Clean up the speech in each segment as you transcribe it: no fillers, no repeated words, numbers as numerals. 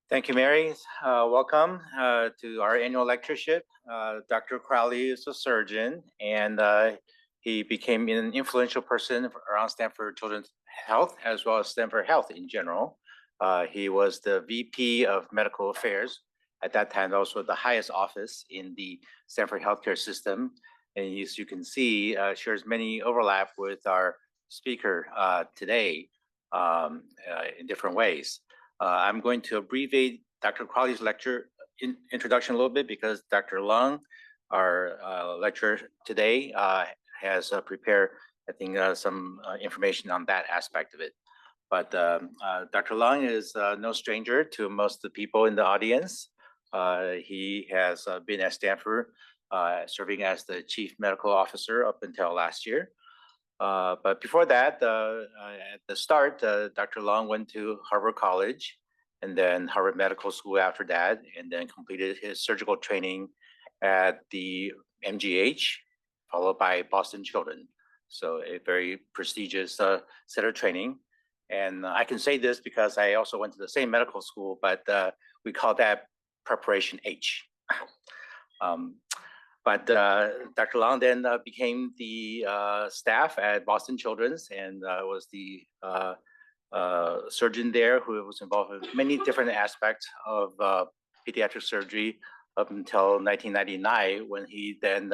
Thank you, Mary. Welcome to our annual lectureship. Dr. Crowley is a surgeon, and he became an influential person around Stanford Children's Health, as well as Stanford Health in general. He was the VP of Medical Affairs. At that time, also the highest office in the Stanford healthcare system. And as you can see, shares many overlap with our speaker today in different ways. I'm going to abbreviate Dr. Crowley's lecture introduction a little bit because Dr. Lund, our lecturer today, has prepared, I think, some information on that aspect of it. But Dr. Lund is no stranger to most of the people in the audience. He has been at Stanford, serving as the chief medical officer up until last year. But before that, at the start, Dr. Lund went to Harvard College and then Harvard Medical School after that, and then completed his surgical training at the MGH, followed by Boston Children. So a very prestigious set of training. And I can say this because I also went to the same medical school, but we call that Preparation H. But Dr. Lund then became the staff at Boston Children's and was the surgeon there who was involved with many different aspects of pediatric surgery up until 1999, when he then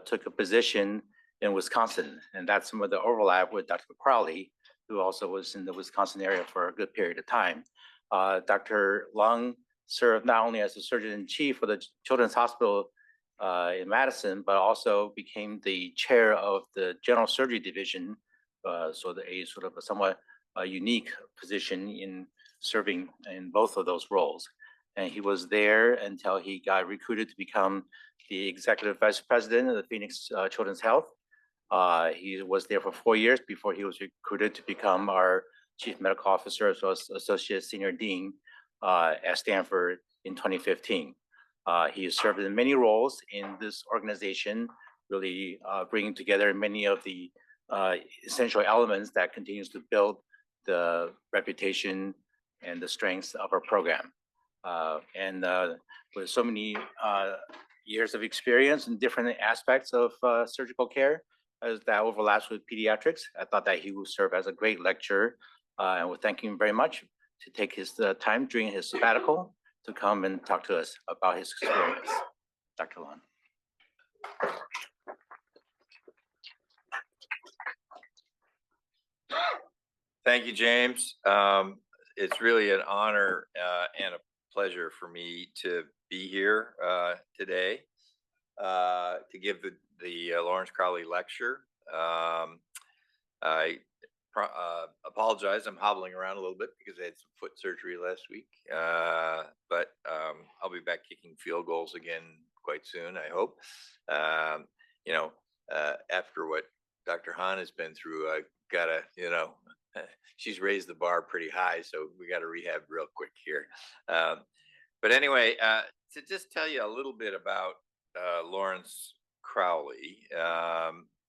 took a position in Wisconsin. And that's some of the overlap with Dr. Crowley, who also was in the Wisconsin area for a good period of time. Dr. Lund served not only as the surgeon-in-chief for the Children's Hospital in Madison, but also became the chair of the general surgery division, so a sort of a somewhat unique position in serving in both of those roles. And he was there until he got recruited to become the executive vice president of the Phoenix Children's Health. He was there for 4 years before he was recruited to become our chief medical officer as well as associate senior dean at Stanford in 2015. He has served in many roles in this organization, really bringing together many of the essential elements that continues to build the reputation and the strengths of our program. And with so many years of experience in different aspects of surgical care, as that overlaps with pediatrics, I thought that he would serve as a great lecturer. And we thank him very much to take his time during his sabbatical to come and talk to us about his experience. Dr. Lund. Thank you, James. It's really an honor and a pleasure for me to be here today to give the Lawrence Crowley lecture. I apologize, I'm hobbling around a little bit because I had some foot surgery last week, but I'll be back kicking field goals again quite soon, I hope. After what Dr. Han has been through, I gotta, she's raised the bar pretty high, so we got to rehab real quick here. But anyway, to just tell you a little bit about Lawrence Crowley,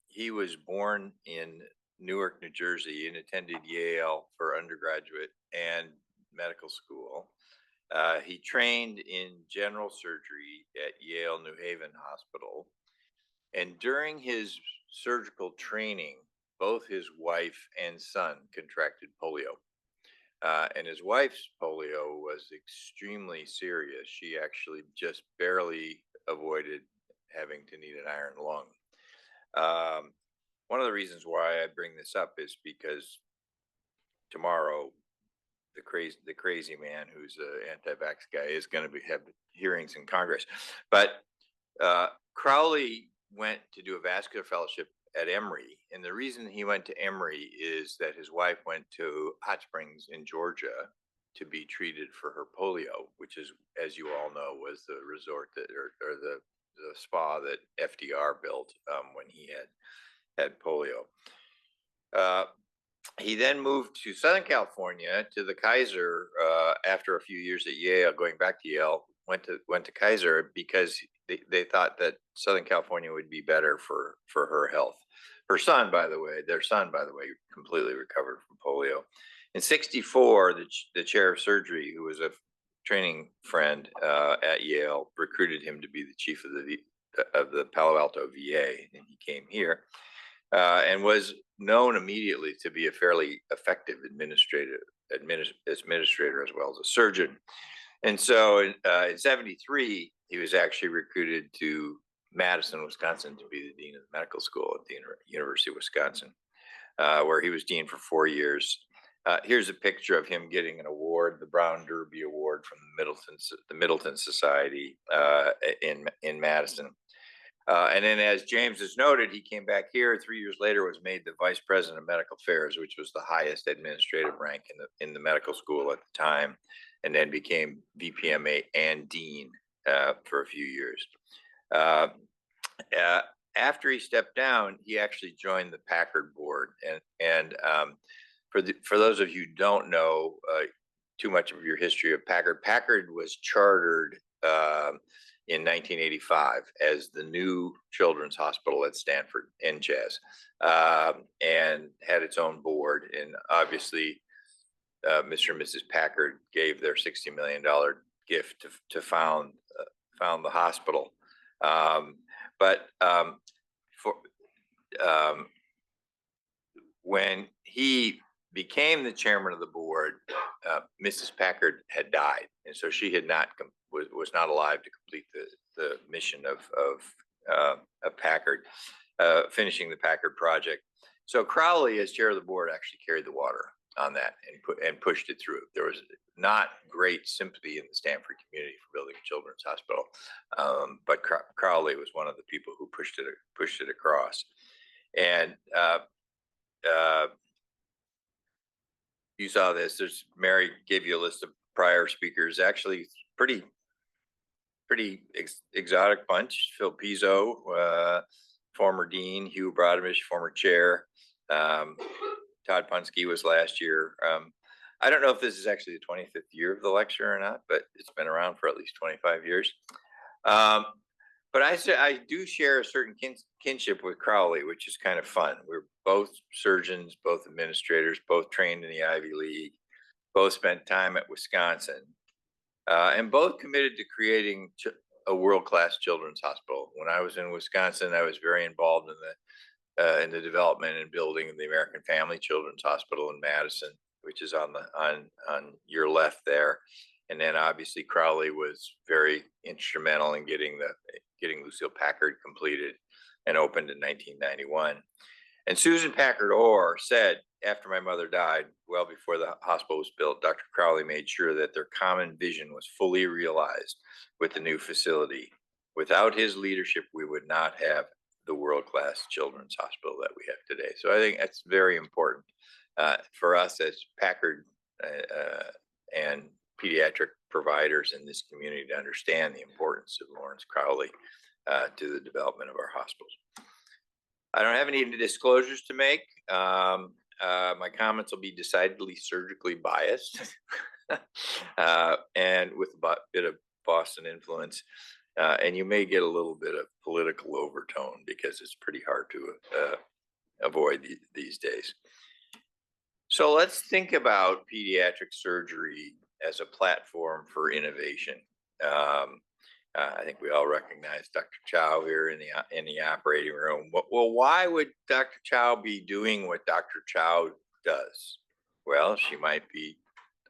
he was born in Newark, New Jersey, and attended Yale for undergraduate and medical school. He trained in general surgery at Yale New Haven Hospital. And during his surgical training, both his wife and son contracted polio. And his wife's polio was extremely serious. She actually just barely avoided having to need an iron lung. One of the reasons why I bring this up is because tomorrow, the crazy man who's an anti-vax guy is going to have hearings in Congress. But Crowley went to do a vascular fellowship at Emory. And the reason he went to Emory is that his wife went to Hot Springs in Georgia to be treated for her polio, which is, as you all know, was the resort that, or the spa that FDR built when he had polio. He then moved to Southern California to the Kaiser after a few years at Yale, going back to Yale, went to Kaiser because they thought that Southern California would be better for her health. Their son, by the way, completely recovered from polio. In '64, the chair of surgery, who was a training friend at Yale recruited him to be the chief of the Palo Alto VA, and he came here and was known immediately to be a fairly effective administrator as well as a surgeon. And so in 73, he was actually recruited to Madison, Wisconsin, to be the dean of the medical school at the University of Wisconsin, where he was dean for 4 years. Here's a picture of him getting an award, the Brown Derby Award from the Middleton Society in Madison. And then, as James has noted, he came back here 3 years later, was made the vice president of medical affairs, which was the highest administrative rank in the medical school at the time, and then became VPMA and dean for a few years. After he stepped down, he actually joined the Packard board, and for those of you who don't know too much of your history of Packard, Packard was chartered in 1985 as the new children's hospital at Stanford, NCHAS, and had its own board. And obviously, Mr. and Mrs. Packard gave their $60 million gift to found the hospital. When he became the chairman of the board, Mrs. Packard had died, and so she had was not alive to complete the mission of Packard, finishing the Packard project. So Crowley, as chair of the board, actually carried the water on that and pushed it through. There was not great sympathy in the Stanford community for building a children's hospital, but Crowley was one of the people who pushed it across. And you saw this. Mary gave you a list of prior speakers. Actually, pretty exotic bunch. Phil Pizzo, former dean. Hugh Brodemish, former chair. Todd Punske was last year. I don't know if this is actually the 25th year of the lecture or not, but it's been around for at least 25 years. But I do share a certain kinship with Crowley, which is kind of fun. We're both surgeons, both administrators, both trained in the Ivy League, both spent time at Wisconsin, and both committed to creating a world-class children's hospital. When I was in Wisconsin, I was very involved in the development and building of the American Family Children's Hospital in Madison, which is on your left there. And then obviously Crowley was very instrumental in getting Lucille Packard completed and opened in 1991. And Susan Packard Orr said, after my mother died, well before the hospital was built, Dr. Crowley made sure that their common vision was fully realized with the new facility. Without his leadership, we would not have the world-class children's hospital that we have today. So I think that's very important for us as Packard and pediatric providers in this community to understand the importance of Lawrence Crowley to the development of our hospitals. I don't have any disclosures to make. My comments will be decidedly surgically biased and with a bit of Boston influence. And you may get a little bit of political overtone because it's pretty hard to avoid these days. So let's think about pediatric surgery as a platform for innovation. I think we all recognize Dr. Chow here in the operating room. Well, why would Dr. Chow be doing what Dr. Chow does? Well, she might be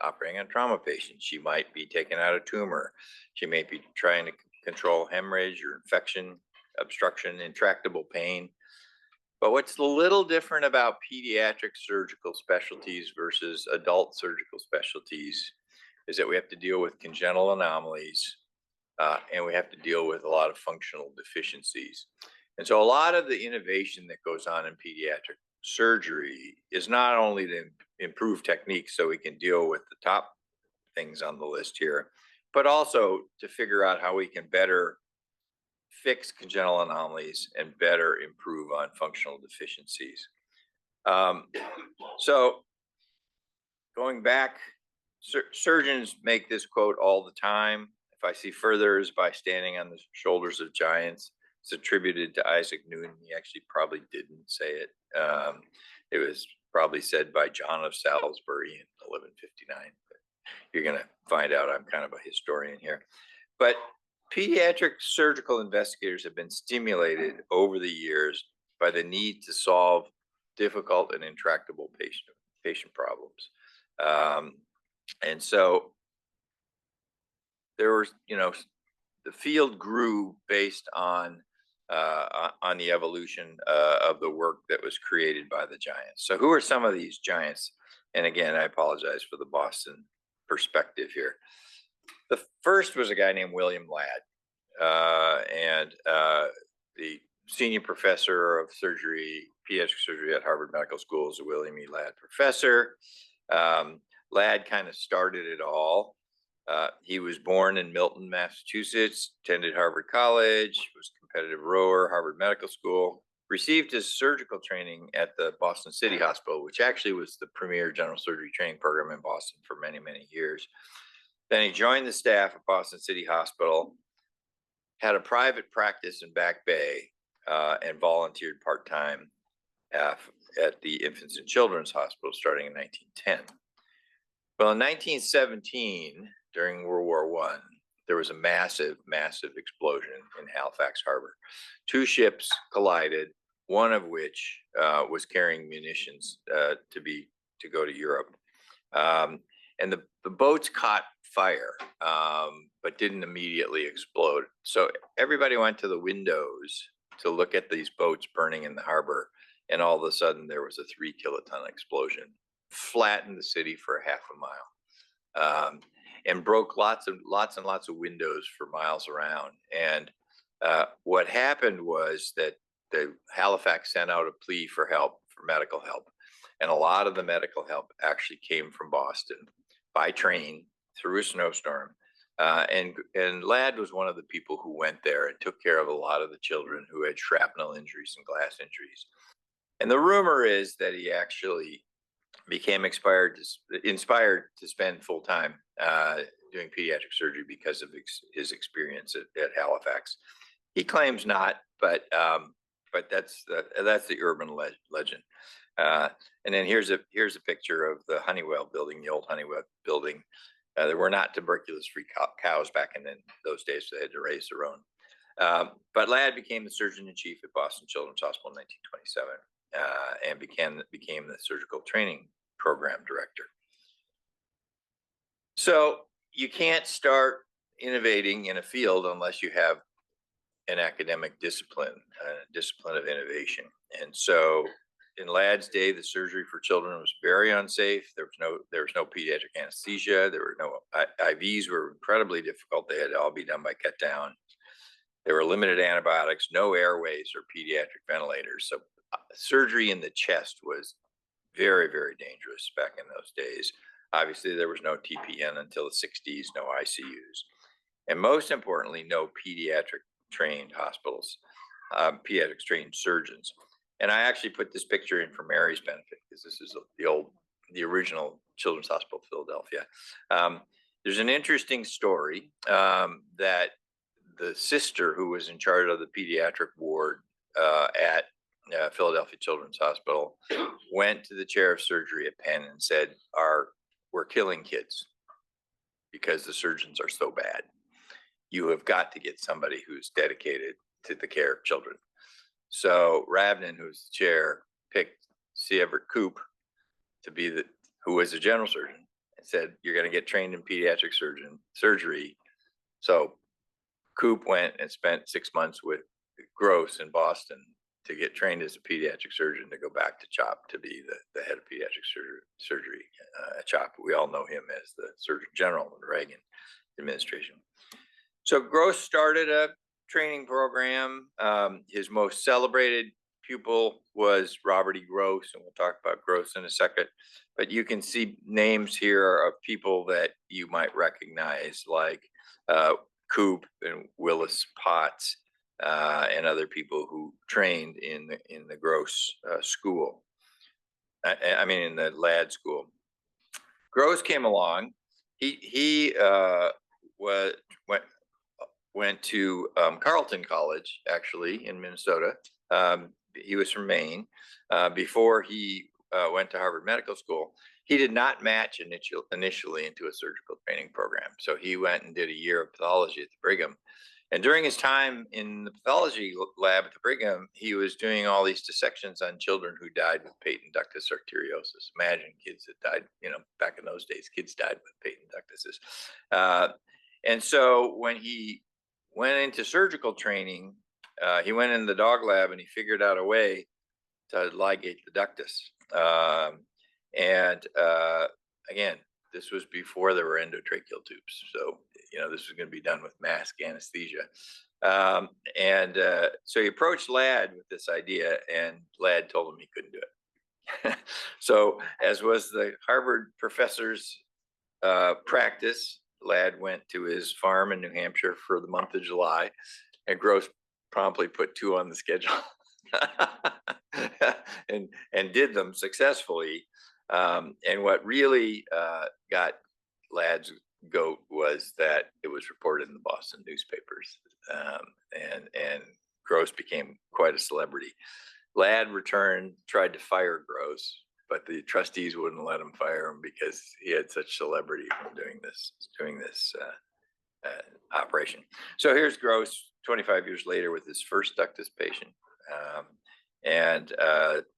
operating on trauma patients. She might be taking out a tumor. She may be trying to control hemorrhage or infection, obstruction, intractable pain. But what's a little different about pediatric surgical specialties versus adult surgical specialties is that we have to deal with congenital anomalies and we have to deal with a lot of functional deficiencies. And so a lot of the innovation that goes on in pediatric surgery is not only to improve techniques so we can deal with the top things on the list here, but also to figure out how we can better fix congenital anomalies and better improve on functional deficiencies. So going back, surgeons make this quote all the time. If I see further is by standing on the shoulders of giants. It's attributed to Isaac Newton. He actually probably didn't say it. It was probably said by John of Salisbury in 1159. you're going to find out I'm kind of a historian here. But pediatric surgical investigators have been stimulated over the years by the need to solve difficult and intractable patient problems. And so there was, the field grew based on the evolution of the work that was created by the giants. So who are some of these giants? And again, I apologize for the Boston perspective here. The first was a guy named William Ladd, and the senior professor of surgery, pediatric surgery at Harvard Medical School is a William E. Ladd professor. Ladd kind of started it all. He was born in Milton, Massachusetts, attended Harvard College, was a competitive rower, Harvard Medical School, received his surgical training at the Boston City Hospital, which actually was the premier general surgery training program in Boston for many, many years. Then he joined the staff at Boston City Hospital, had a private practice in Back Bay, and volunteered part-time at the Infants and Children's Hospital starting in 1910. Well, in 1917, during World War I, there was a massive, massive explosion in Halifax Harbor. Two ships collided, one of which was carrying munitions to go to Europe. And the boats caught fire, but didn't immediately explode. So everybody went to the windows to look at these boats burning in the harbor. And all of a sudden there was a 3-kiloton explosion, flattened the city for a half a mile, and broke lots and lots of windows for miles around. And what happened was that the Halifax sent out a plea for help, for medical help. And a lot of the medical help actually came from Boston by train through a snowstorm. And Ladd was one of the people who went there and took care of a lot of the children who had shrapnel injuries and glass injuries. And the rumor is that he actually became inspired to spend full time doing pediatric surgery because of his experience at Halifax. He claims not, but that's the urban legend. And then here's a picture of the Honeywell building, the old Honeywell building. There were not tuberculosis-free cows back in those days, so they had to raise their own. But Ladd became the surgeon-in-chief at Boston Children's Hospital in 1927 and became the surgical training program director. So you can't start innovating in a field unless you have an academic discipline, a discipline of innovation. And so in Ladd's day, the surgery for children was very unsafe. There was no pediatric anesthesia. There were no IVs were incredibly difficult. They had to all be done by cut down. There were limited antibiotics, no airways or pediatric ventilators. So surgery in the chest was very, very dangerous back in those days. Obviously, there was no TPN until the 60s, no ICUs. And most importantly, no pediatric trained hospitals, pediatrics trained surgeons. And I actually put this picture in for Mary's benefit because this is the original Children's Hospital of Philadelphia. There's an interesting story that the sister who was in charge of the pediatric ward at Philadelphia Children's Hospital went to the chair of surgery at Penn and said, we're killing kids because the surgeons are so bad. You have got to get somebody who's dedicated to the care of children. So Ravnan, who's the chair, picked C. Everett Koop to be who was a general surgeon, and said, you're going to get trained in pediatric surgery. So Koop went and spent 6 months with Gross in Boston to get trained as a pediatric surgeon to go back to CHOP to be the head of pediatric surgery at CHOP. We all know him as the Surgeon General in the Reagan administration. So Gross started a training program. His most celebrated pupil was Robert E. Gross, and we'll talk about Gross in a second. But you can see names here of people that you might recognize, like Koop and Willis Potts, and other people who trained in the Gross school. I mean, in the Ladd school. Gross came along. He went to Carleton College, actually, in Minnesota. He was from Maine. Before he went to Harvard Medical School, he did not match initially into a surgical training program. So he went and did a year of pathology at the Brigham. And during his time in the pathology lab at the Brigham, he was doing all these dissections on children who died with patent ductus arteriosus. Imagine kids that died, back in those days, kids died with patent ductuses. And so when he went into surgical training, he went in the dog lab and he figured out a way to ligate the ductus. Again, this was before there were endotracheal tubes. So, this was going to be done with mask anesthesia. So he approached Ladd with this idea, and Ladd told him he couldn't do it. So, as was the Harvard professor's practice, Ladd went to his farm in New Hampshire for the month of July, and Gross promptly put 2 on the schedule and did them successfully. And what really got Ladd's goat was that it was reported in the Boston newspapers, and Gross became quite a celebrity. Ladd returned, tried to fire Gross, but the trustees wouldn't let him fire him because he had such celebrity from doing this operation. So here's Gross 25 years later with his first ductus patient. And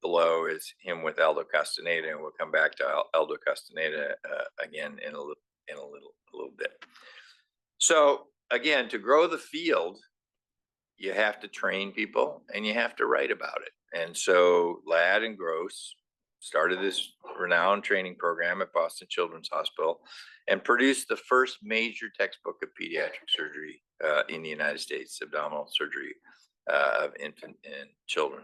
below is him with Aldo Castaneda, and we'll come back to Aldo Castaneda again in a little bit. So again, to grow the field, you have to train people and you have to write about it. And so Ladd and Gross started this renowned training program at Boston Children's Hospital and produced the first major textbook of pediatric surgery in the United States, abdominal surgery of infant and children.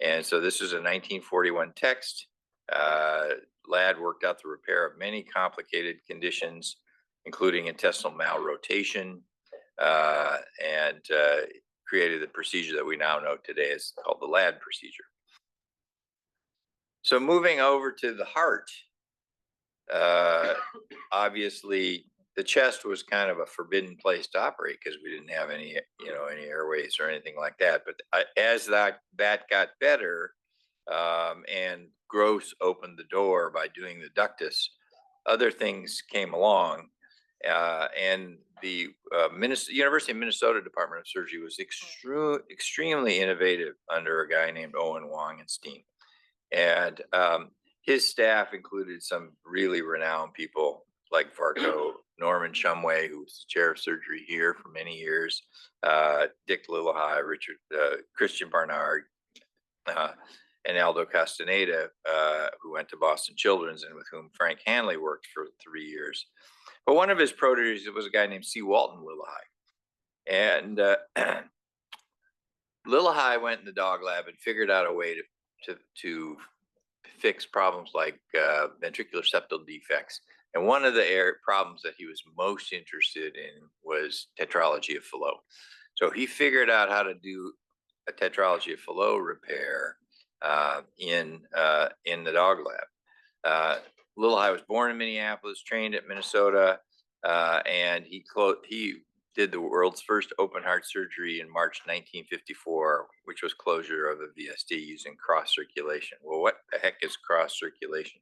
And so this is a 1941 text. Ladd worked out the repair of many complicated conditions, including intestinal malrotation, and created the procedure that we now know today is called the Ladd procedure. So moving over to the heart, obviously the chest was kind of a forbidden place to operate because we didn't have any airways or anything like that. But as that got better, and Gross opened the door by doing the ductus, other things came along, and the University of Minnesota Department of Surgery was extremely innovative under a guy named Owen Wangenstein, and his staff included some really renowned people like Varco, Norman Shumway, who was the chair of surgery here for many years, Dick Lillehei, Christian Barnard, and Aldo Castaneda, who went to Boston Children's and with whom Frank Hanley worked for 3 years. But one of his proteges was a guy named C. Walton Lillehei. And Lillehei went in the dog lab and figured out a way to fix problems like ventricular septal defects. And one of the problems that he was most interested in was tetralogy of Fallot. So he figured out how to do a tetralogy of Fallot repair in the dog lab. Lillehei was born in Minneapolis, trained at Minnesota, and he did the world's first open heart surgery in March 1954, which was closure of a VSD using cross circulation. Well, what the heck is cross circulation?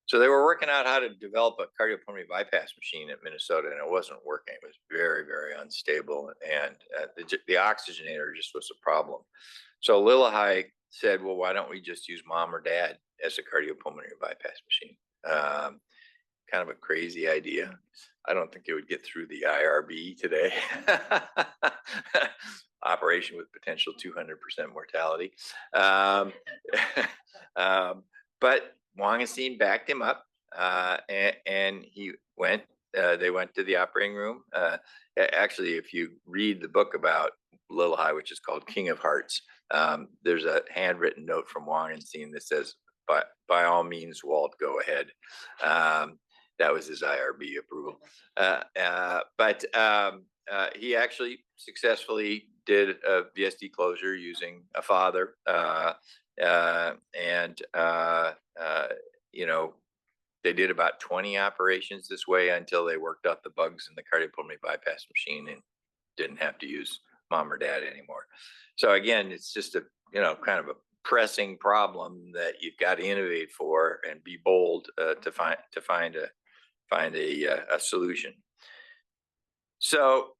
So they were working out how to develop a cardiopulmonary bypass machine at Minnesota, and it wasn't working. It was very, very unstable, and the oxygenator just was a problem. So Lillehei said, well, why don't we just use mom or dad as a cardiopulmonary bypass machine? Kind of a crazy idea. I don't think it would get through the IRB today. Operation with potential 200% mortality. But Wangenstein backed him up, and they went to the operating room. Actually, if you read the book about Lillehei, which is called King of Hearts, there's a handwritten note from Wangenstein that says, by all means, Walt, go ahead. That was his IRB approval. But he actually successfully did a VSD closure using a father. They did about 20 operations this way until they worked out the bugs in the cardiopulmonary bypass machine and didn't have to use mom or dad anymore. So again, it's just a kind of a pressing problem that you've got to innovate for and be bold to find a solution. So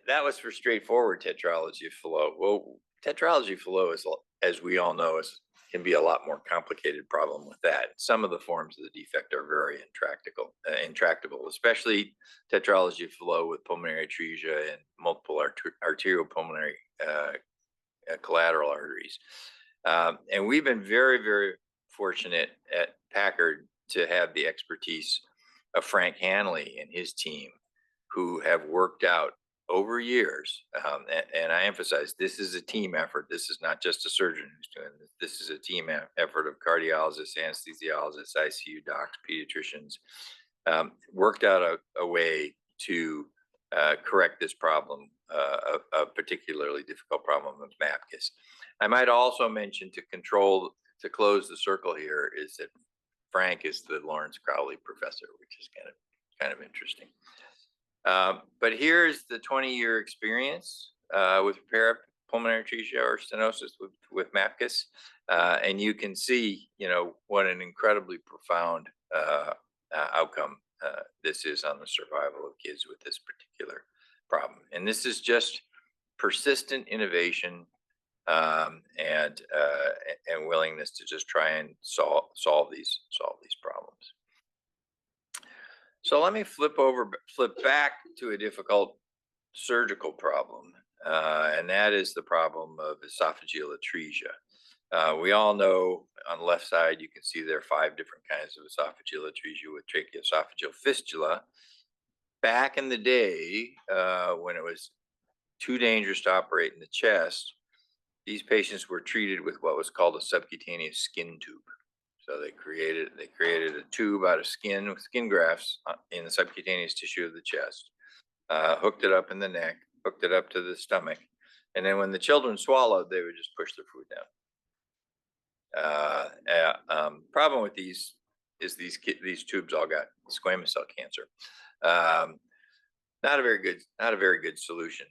that was for straightforward tetralogy of Fallot. Well, tetralogy of Fallot is, as we all know, can be a lot more complicated problem with that. Some of the forms of the defect are very intractable, especially tetralogy of Fallot with pulmonary atresia and multiple arteriopulmonary collateral arteries. And we've been very, very fortunate at Packard to have the expertise of Frank Hanley and his team, who have worked out over years, and I emphasize, this is a team effort. This is not just a surgeon who's doing this. This is a team effort of cardiologists, anesthesiologists, ICU docs, pediatricians, worked out a way to correct this problem, a particularly difficult problem of MAPKIS. I might also mention, to close the circle here, is that Frank is the Lawrence Crowley professor, which is kind of interesting. But here's the 20-year experience with pulmonary atresia or stenosis with MAPKIS, and you can see, what an incredibly profound outcome this is on the survival of kids with this particular problem. And this is just persistent innovation and willingness to just try and solve these problems. So let me flip back to a difficult surgical problem, and that is the problem of esophageal atresia. We all know on the left side, you can see there are 5 different kinds of esophageal atresia with tracheoesophageal fistula. Back in the day, when it was too dangerous to operate in the chest, these patients were treated with what was called a subcutaneous skin tube. So they created a tube out of skin grafts in the subcutaneous tissue of the chest, hooked it up in the neck, hooked it up to the stomach, and then when the children swallowed, they would just push their food down. Problem with these is these tubes all got squamous cell cancer. Not a very good solution.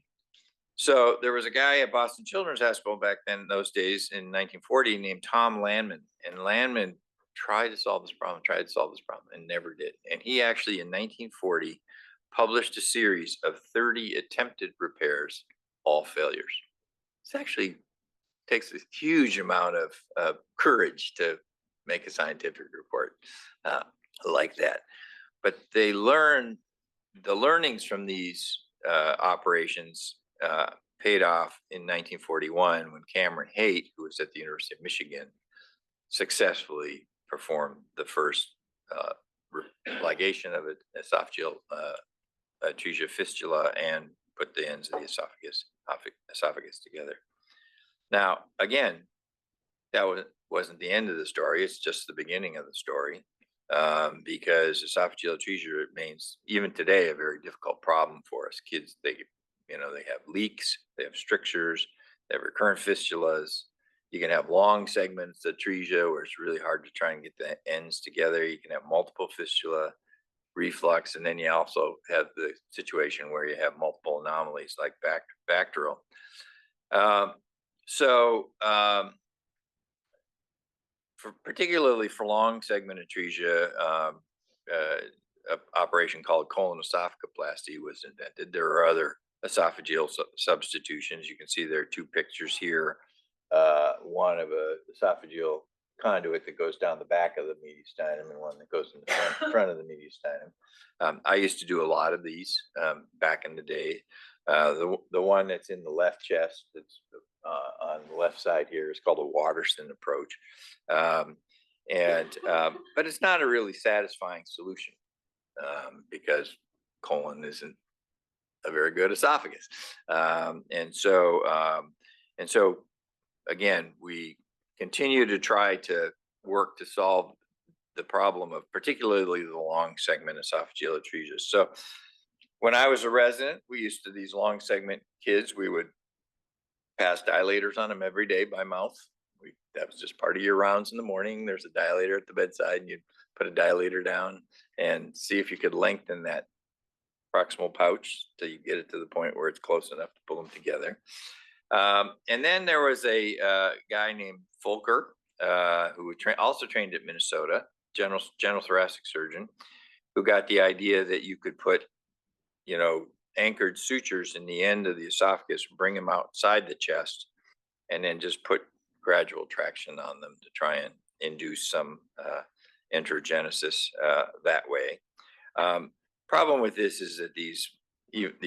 So there was a guy at Boston Children's Hospital back then in those days in 1940 named Tom Landman, and Landman tried to solve this problem, and never did. And he actually in 1940 published a series of 30 attempted repairs, all failures. This actually takes a huge amount of courage to make a scientific report like that. But the learnings from these operations paid off in 1941 when Cameron Haight, who was at the University of Michigan, successfully performed the first ligation of esophageal atresia fistula and put the ends of the esophagus together. Now, again, that wasn't the end of the story. It's just the beginning of the story, because esophageal atresia remains, even today, a very difficult problem for us. Kids, they have leaks, they have strictures, they have recurrent fistulas. You can have long segments of atresia where it's really hard to try and get the ends together. You can have multiple fistula, reflux, and then you also have the situation where you have multiple anomalies like bacterial. Particularly for long segment atresia, an operation called colonosophocoplasty was invented. There are other esophageal substitutions. You can see there are 2 pictures here. One of a esophageal conduit that goes down the back of the mediastinum and one that goes in the front of the mediastinum. I used to do a lot of these back in the day. The one that's in the left chest, that's on the left side here, is called a Watterson approach. But it's not a really satisfying solution because colon isn't a very good esophagus. And so again, we continue to try to work to solve the problem of particularly the long segment esophageal atresia. So when I was a resident, these long segment kids, we would pass dilators on them every day by mouth. That was just part of your rounds in the morning. There's a dilator at the bedside, and you'd put a dilator down and see if you could lengthen that proximal pouch till you get it to the point where it's close enough to pull them together. And then there was a guy named Fulker, who also trained at Minnesota, general thoracic surgeon, who got the idea that you could put, anchored sutures in the end of the esophagus, bring them outside the chest, and then just put gradual traction on them to try and induce some enterogenesis that way. Problem with this is that these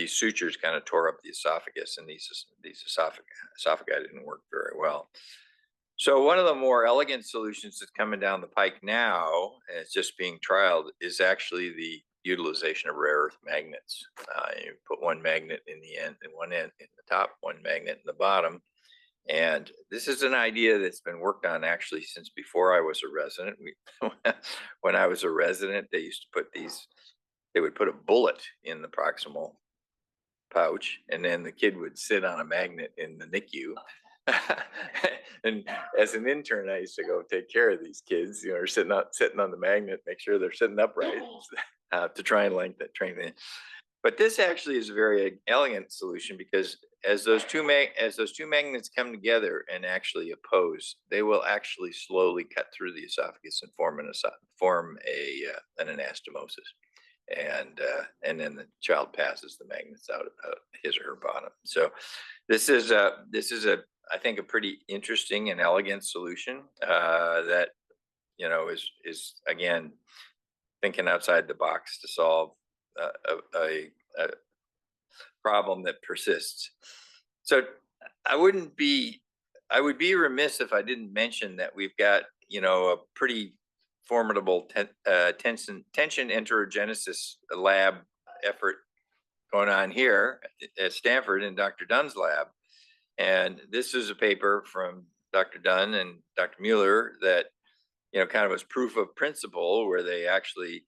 sutures kind of tore up the esophagus, and these esophagi didn't work very well. So one of the more elegant solutions that's coming down the pike now, and it's just being trialed, is actually the utilization of rare earth magnets. You put one magnet in the end, and one end in the top, one magnet in the bottom. And this is an idea that's been worked on actually since before I was a resident. When I was a resident, they used to put they would put a bullet in the proximal pouch, and then the kid would sit on a magnet in the NICU. And as an intern, I used to go take care of these kids, or sitting on the magnet, make sure they're sitting upright to try and train them. But this actually is a very elegant solution, because as those two magnets come together and actually oppose, they will actually slowly cut through the esophagus and form an anastomosis. And then the child passes the magnets out his or her bottom. So this is I think a pretty interesting and elegant solution that is again thinking outside the box to solve a problem that persists. So I would be remiss if I didn't mention that we've got a pretty formidable tension enterogenesis lab effort going on here at Stanford in Dr. Dunn's lab. And this is a paper from Dr. Dunn and Dr. Mueller that, kind of was proof of principle, where they actually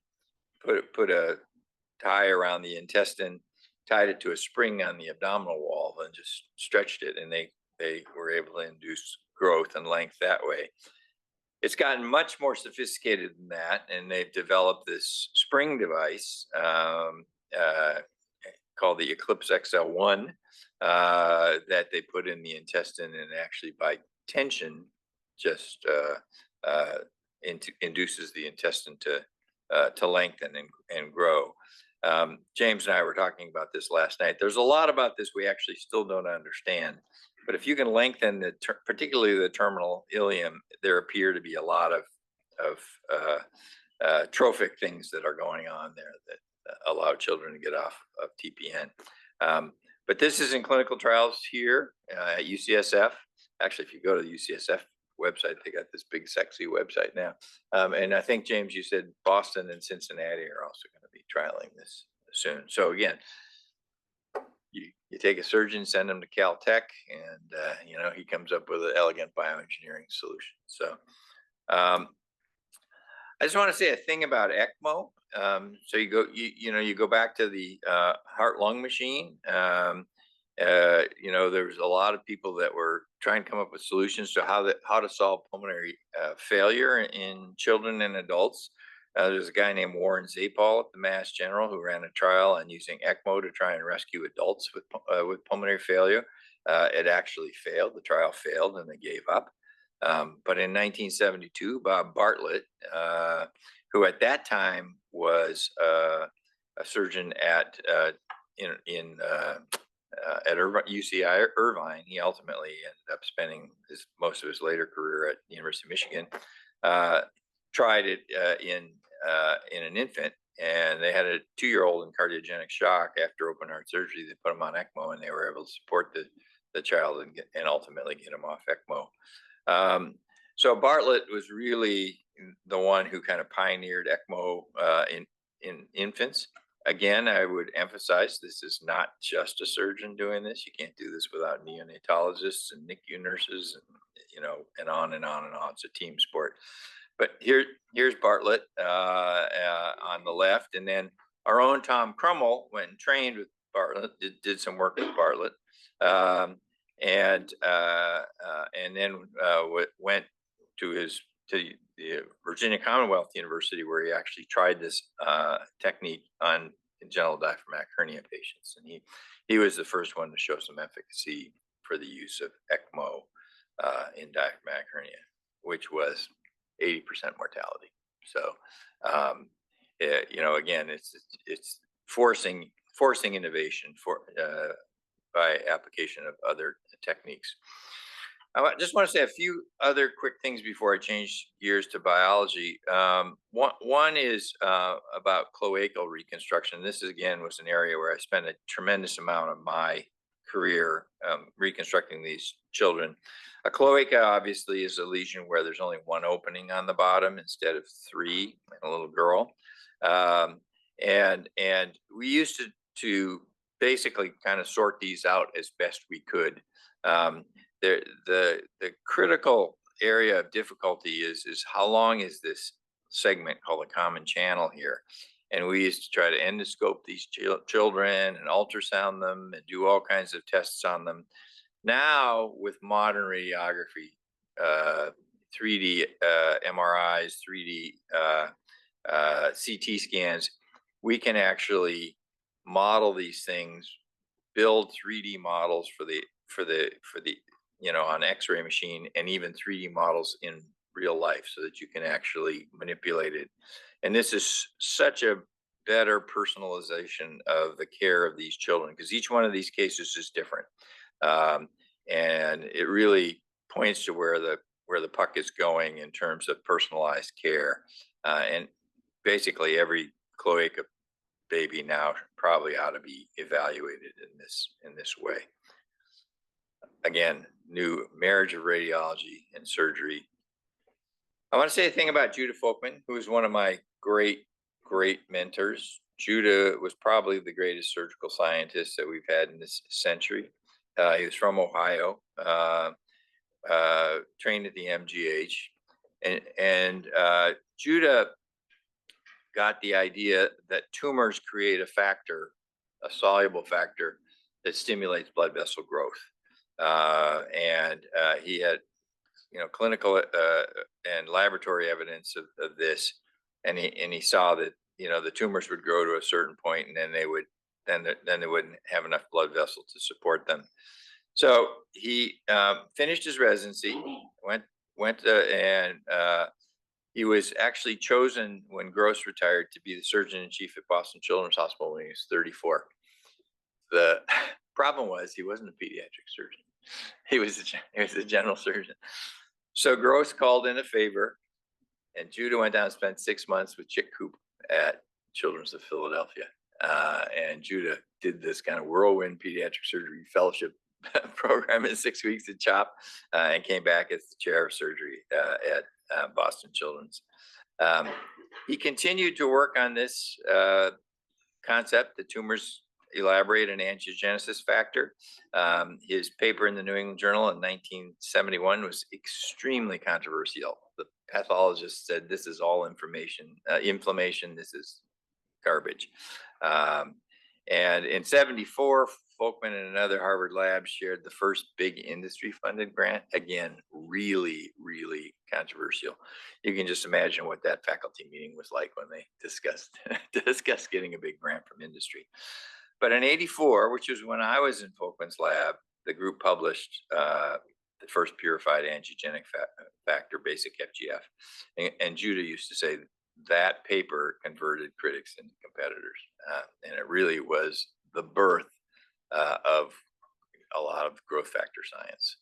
put a tie around the intestine, tied it to a spring on the abdominal wall, and just stretched it. And they were able to induce growth and length that way. It's gotten much more sophisticated than that, and they've developed this spring device called the Eclipse XL1 that they put in the intestine, and actually by tension just induces the intestine to lengthen and grow. James and I were talking about this last night. There's a lot about this we actually still don't understand. But if you can lengthen particularly the terminal ileum, there appear to be a lot of trophic things that are going on there that allow children to get off of TPN. But this is in clinical trials here at UCSF. Actually, if you go to the UCSF website, they got this big, sexy website now. And I think, James, you said Boston and Cincinnati are also going to be trialing this soon. So again, you take a surgeon, send him to Caltech, and he comes up with an elegant bioengineering solution. So I just want to say a thing about ECMO. So you go back to the heart-lung machine. There was a lot of people that were trying to come up with solutions to how to solve pulmonary failure in children and adults. There's a guy named Warren Zapal at the Mass General who ran a trial on using ECMO to try and rescue adults with pulmonary failure. It actually failed. The trial failed, and they gave up. But in 1972, Bob Bartlett, who at that time was a surgeon at UCI Irvine, he ultimately ended up spending most of his later career at the University of Michigan. Tried it in an infant, and they had a 2-year-old in cardiogenic shock after open heart surgery. They put him on ECMO, and they were able to support the child and ultimately get him off ECMO. So Bartlett was really the one who kind of pioneered ECMO in infants. Again, I would emphasize this is not just a surgeon doing this. You can't do this without neonatologists and NICU nurses, and on and on and on. It's a team sport. But here's Bartlett on the left, and then our own Tom Crummell went and trained with Bartlett, did some work with Bartlett, and then went to the Virginia Commonwealth University, where he actually tried this technique on congenital diaphragmatic hernia patients, and he was the first one to show some efficacy for the use of ECMO in diaphragmatic hernia, which was 80% mortality. So, again, it's forcing innovation by application of other techniques. Just want to say a few other quick things before I change gears to biology. One is about cloacal reconstruction. This again was an area where I spent a tremendous amount of my career reconstructing these children. A cloaca obviously is a lesion where there's only one opening on the bottom instead of three in a little girl. And we used to basically kind of sort these out as best we could. The critical area of difficulty is how long is this segment called a common channel here? And we used to try to endoscope these children and ultrasound them and do all kinds of tests on them. Now with modern radiography, 3D MRIs, 3D CT scans, we can actually model these things, build 3D models for the on X-ray machine, and even 3D models in real life so that you can actually manipulate it. And this is such a better personalization of the care of these children because each one of these cases is different. And it really points to where the puck is going in terms of personalized care. And basically every cloaca baby now probably ought to be evaluated in this way. Again, new marriage of radiology and surgery. I want to say a thing about Judah Folkman, who is one of my great mentors. Judah was probably the greatest surgical scientist that we've had in this century. He was from Ohio, trained at the MGH, and Judah got the idea that tumors create a soluble factor that stimulates blood vessel growth. And he had, clinical and laboratory evidence of this, and he saw that the tumors would grow to a certain point, and then they wouldn't have enough blood vessel to support them. So he finished his residency, and he was actually chosen when Gross retired to be the surgeon in chief at Boston Children's Hospital when he was 34. The problem was he wasn't a pediatric surgeon. He was a general surgeon. So Gross called in a favor, and Judah went down and spent 6 months with Chick Coop at Children's of Philadelphia. And Judah did this kind of whirlwind pediatric surgery fellowship program in 6 weeks at CHOP, and came back as the chair of surgery at Boston Children's. He continued to work on this concept that tumors elaborate an angiogenesis factor. His paper in the New England Journal in 1971 was extremely controversial. The pathologist said, this is all inflammation, this is garbage. And in 74, Folkman and another Harvard lab shared the first big industry-funded grant. Again, really, really controversial. You can just imagine what that faculty meeting was like when they discussed getting a big grant from industry. But in 84, which is when I was in Folkman's lab, the group published the first purified angiogenic factor, basic FGF. And Judah used to say that paper converted critics into competitors. And it really was the birth of a lot of growth factor science,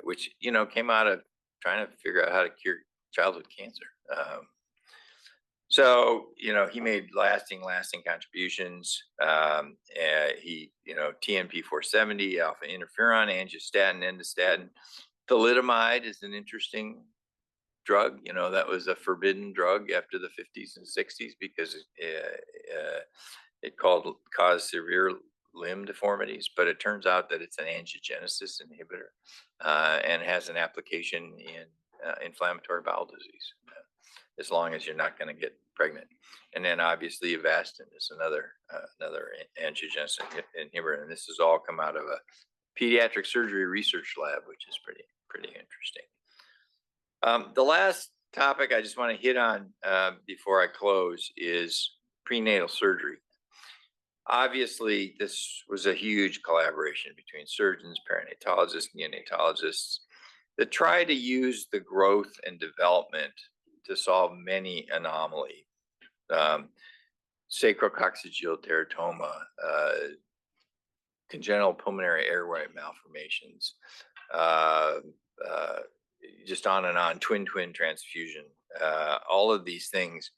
which, came out of trying to figure out how to cure childhood cancer. So, he made lasting contributions. He, TNP 470, alpha interferon, angiostatin, endostatin. Thalidomide is an interesting drug. That was a forbidden drug after the 50s and 60s because it caused severe limb deformities, but it turns out that it's an angiogenesis inhibitor and has an application in inflammatory bowel disease, as long as you're not going to get pregnant. And then obviously Avastin is another angiogenesis inhibitor, and this has all come out of a pediatric surgery research lab, which is pretty interesting. The last topic I just want to hit on before I close is prenatal surgery. obviously, this was a huge collaboration between surgeons, perinatologists, neonatologists that try to use the growth and development to solve many anomalies. Sacrococcygeal teratoma, congenital pulmonary airway malformations, just on and on, twin transfusion, all of these things.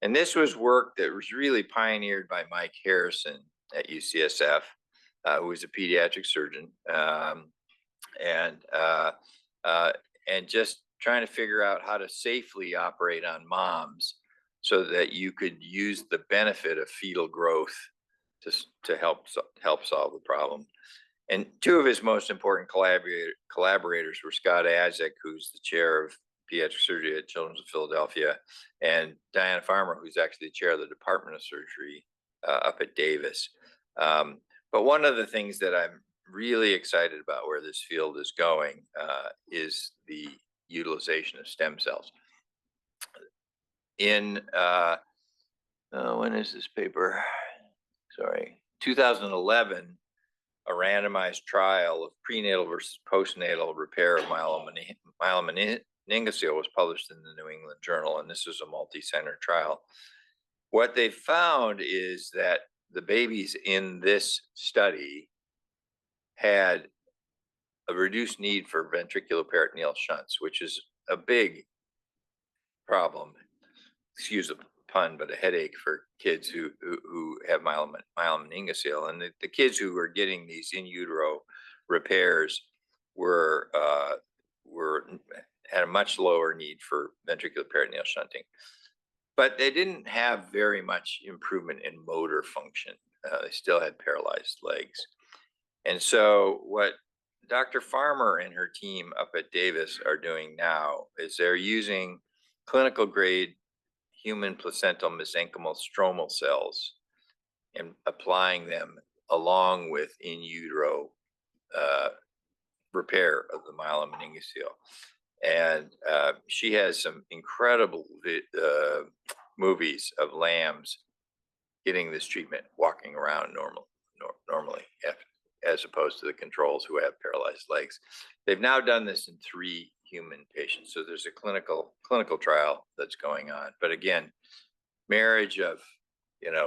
And this was work that was really pioneered by Mike Harrison at UCSF, who was a pediatric surgeon, and just trying to figure out how to safely operate on moms so that you could use the benefit of fetal growth to help solve the problem. And two of his most important collaborators were Scott Azek, who's the chair of pediatric surgery at Children's of Philadelphia, and Diana Farmer, who's actually the chair of the Department of Surgery up at Davis. But one of the things that I'm really excited about where this field is going is the utilization of stem cells. In, when is this paper? Sorry, 2011, a randomized trial of prenatal versus postnatal repair of myelomeningocele was published in the New England Journal, and this is a multi-center trial. What they found is that the babies in this study had a reduced need for ventriculoperitoneal shunts, which is a big problem. Excuse the pun, but a headache for kids who have myelomeningocele. And the kids who were getting these in utero repairs had a much lower need for ventriculoperitoneal shunting. But they didn't have very much improvement in motor function. They still had paralyzed legs. And so what Dr. Farmer and her team up at Davis are doing now is they're using clinical grade human placental mesenchymal stromal cells and applying them along with in utero repair of the myelomeningocele. And she has some incredible movies of lambs getting this treatment, walking around normally, as opposed to the controls who have paralyzed legs. They've now done this in 3 human patients. So there's a clinical trial that's going on. But again, marriage of,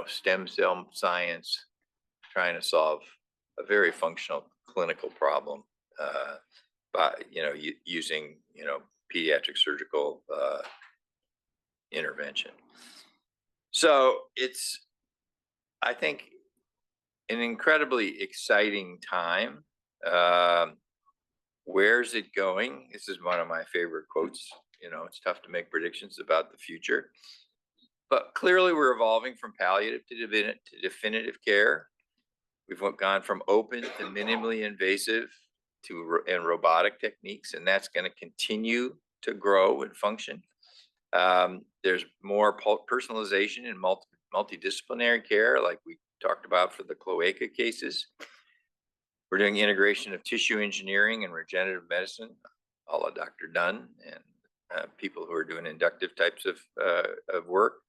stem cell science, trying to solve a very functional clinical problem by, using, pediatric surgical intervention. So it's, I think, an incredibly exciting time. Where's it going? This is one of my favorite quotes. It's tough to make predictions about the future, but clearly we're evolving from palliative to definitive care. We've gone from open to minimally invasive and robotic techniques, and that's going to continue to grow and function. There's more personalization and multidisciplinary care, like we talked about for the cloaca cases. We're doing integration of tissue engineering and regenerative medicine, a la Dr. Dunn, and people who are doing inductive types of work.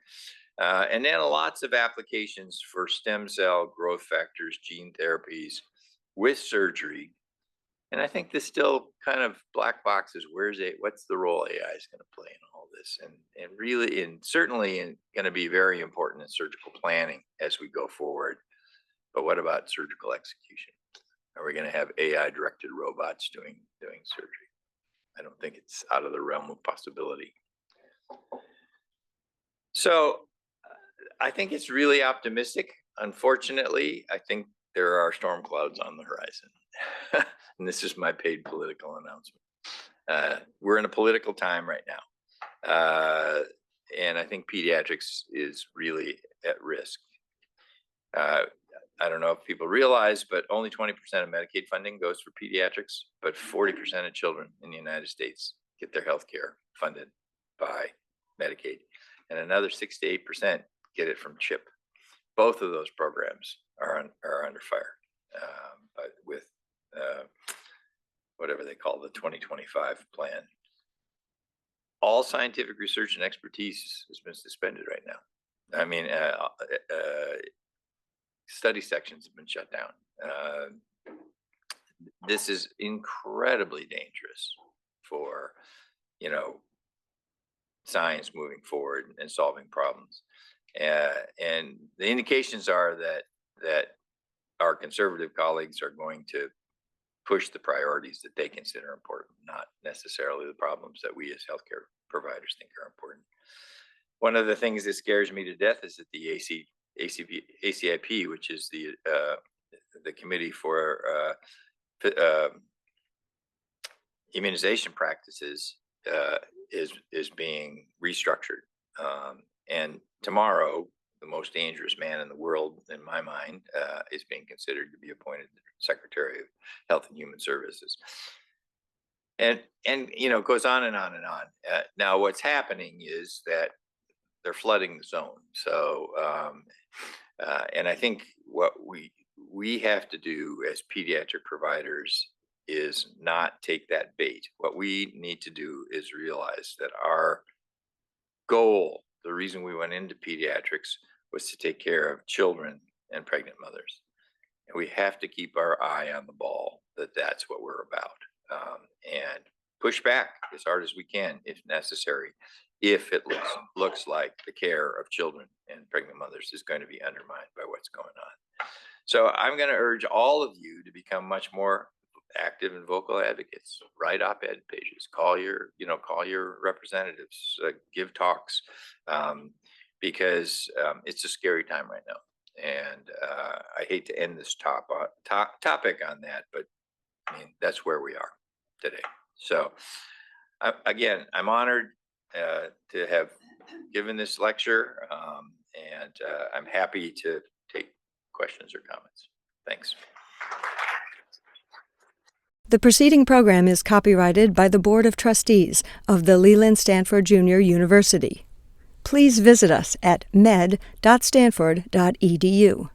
And then lots of applications for stem cell growth factors, gene therapies with surgery. And I think this still kind of black box is what's the role AI is going to play in all this? And really, and certainly going to be very important in surgical planning as we go forward. But what about surgical execution? Are we going to have AI-directed robots doing surgery? I don't think it's out of the realm of possibility. So I think it's really optimistic. Unfortunately, I think there are storm clouds on the horizon. And this is my paid political announcement. We're in a political time right now. And I think pediatrics is really at risk. I don't know if people realize, but only 20% of Medicaid funding goes for pediatrics, but 40% of children in the United States get their health care funded by Medicaid. And another 6 to 8% get it from CHIP. Both of those programs are under fire with whatever they call the 2025 plan. All scientific research and expertise has been suspended right now. I mean, study sections have been shut down. This is incredibly dangerous for, science moving forward and solving problems. And the indications are that our conservative colleagues are going to push the priorities that they consider important, not necessarily the problems that we as healthcare providers think are important. One of the things that scares me to death is that the ACIP, which is the Committee for Immunization Practices, is being restructured. And tomorrow, the most dangerous man in the world, in my mind, is being considered to be appointed Secretary of Health and Human Services. And it goes on and on and on. Now, what's happening is that they're flooding the zone. So, and I think what we have to do as pediatric providers is not take that bait. What we need to do is realize that our goal, the reason we went into pediatrics, was to take care of children and pregnant mothers. And we have to keep our eye on the ball that that's what we're about, and push back as hard as we can if necessary, if it looks like the care of children and pregnant mothers is going to be undermined by what's going on. So I'm going to urge all of you to become much more active and vocal advocates. Write op-ed pages, call your representatives, give talks, because it's a scary time right now. And I hate to end this topic on that, but I mean, that's where we are today. So again, I'm honored to have given this lecture, and I'm happy to take questions or comments. Thanks. The preceding program is copyrighted by the Board of Trustees of the Leland Stanford Junior University. Please visit us at med.stanford.edu.